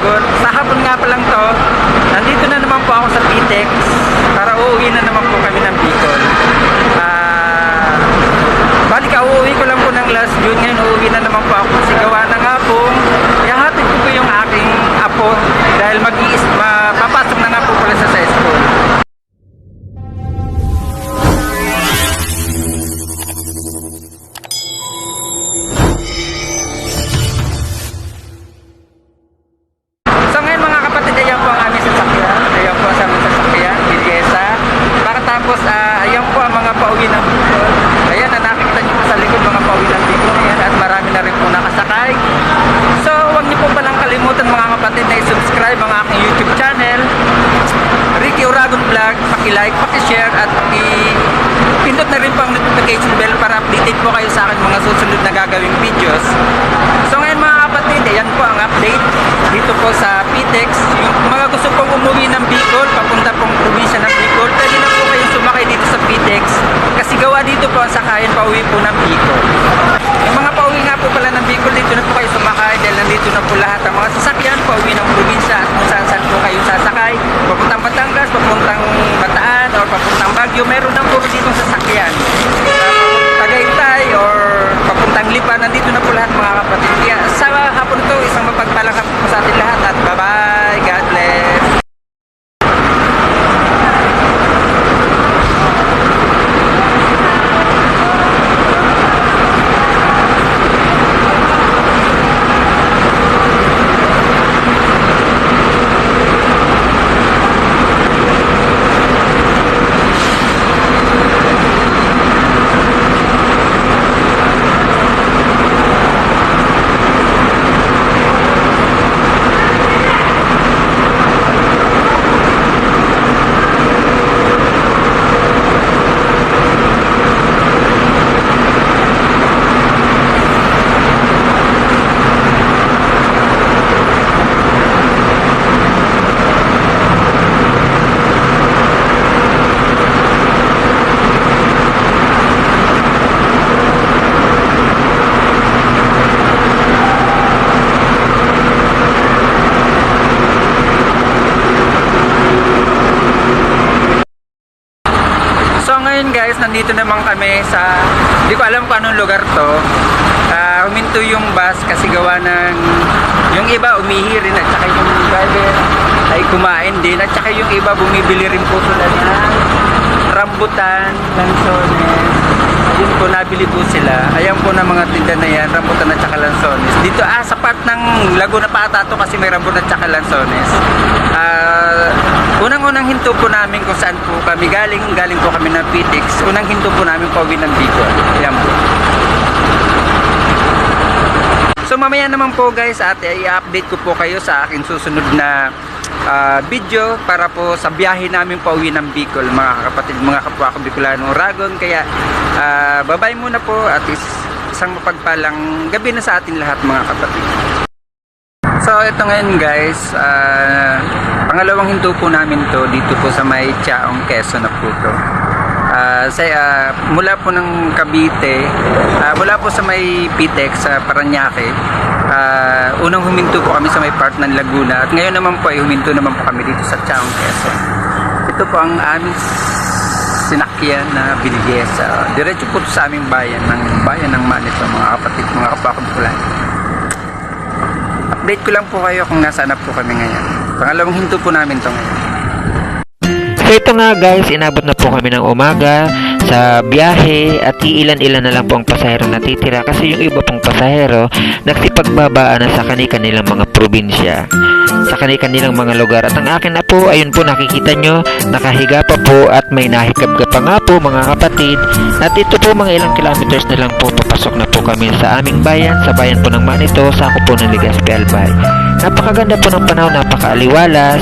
Uragon. Sa hapon nga pa lang to, nandito na naman po ako sa PTEX para uuwi na naman po kami ng Bicol. Balik uuwi ko lang po ng last June, ngayon uuwi na naman po ako kasi gawa na nga po ihahatid ko po yung aking apo dahil papasok na nga po pala sa school. So ngayon mga kapatid, ayan po ang aming sasakyan. Ayan po ang aming sasakyan, Bilyesa. Tapos ayan po ang mga pauwi ng Bicol. Ayan, nakikita nyo po sa likod mga pauwi ng Bicol. Ayan, at marami na rin po nakasakay. So huwag niyo po palang kalimutan mga kapatid na i-subscribe ang aking YouTube channel, Ricky Uragon Vlog. Paki-like, paki-share at pindot na rin po ang notification bell para updated po kayo sa akin mga susunod na gagawing videos. So ngayon mga kapatid, ayan po ang update dito po sa PTEX. Yung mga gusto pong umuwi ng Bicol, papunta pong probinsya ng Bicol, pwede na po kayo sumakay dito sa PTEX kasi gawa dito po ang sakayan pauwi po ng Bicol. Yung mga pauwi nga po pala ng Bicol, dito na po kayo sumakay dahil nandito na po lahat ang mga sasakyan pauwi ng probinsya at kung saan po kayo sasakay, papuntang Batangas, papuntang Bataan or papuntang Baguio, meron na po dito sasakyan. Tagaytay or papuntang Lipa, nandito na po lahat mga kapatid. Kaya sa hapon to, isang mapagpalang hapon po sa atin lahat at bye-bye, God bless. Ngayon guys, nandito naman kami sa, hindi ko alam kung anong lugar to. Huminto yung bus kasi gawa ng, yung iba umihirin at saka yung driver ay kumain din at saka yung iba bumibili rin po sila ng rambutan, lansones. Yun po, nabili po sila. Ayan po na mga tinda na yan, rambutan at saka lansones. Dito, sa part ng Laguna Patato kasi may rambutan at saka lansones. Unang-unang hinto po namin kung saan po kami galing po kami ng PTEX. Unang hinto po namin pauwi ng Bicol. Ayan po. So mamaya naman po guys, at i-update ko po kayo sa aking susunod na video para po sa biyahe namin pauwi ng Bicol, mga kapatid, mga kapwa ko Bicolano Uragon. Kaya bye-bye muna po at isang mapagpalang gabi na sa atin lahat mga kapatid. So ito ngayon guys, pangalawang hinto po namin to dito po sa may Chaong, Quezon na po to. Mula po ng Cavite, mula po sa may PTEX sa Parañaque, unang huminto po kami sa may part ng Laguna at ngayon naman po ay huminto naman po kami dito sa Chaong, Quezon. Ito po ang aming sinakyan na Bilyesa. Diretso po sa aming bayan ng Manito mga kapatid, mga kapwa ko Bicolano. Update ko lang po kayo kung nasaan na po kami ngayon. Pangalawang hinto po namin to ngayon. So ito nga guys, inabot na po kami ng umaga sa biyahe at iilan-ilan na lang po ang pasahero natitira kasi yung iba pong pasahero nagsipagbabaan na sa kanilang mga probinsya, sa kanilang mga lugar. At ang akin na po, ayun po nakikita nyo, nakahiga pa po at may nahikab pa nga po mga kapatid. At ito po mga ilang kilometers na lang po, papasok na po kami sa aming bayan, sa bayan po ng Manito, sa ako po ng Legazpi Albay. Napakaganda po ng panahon, napakaaliwalas.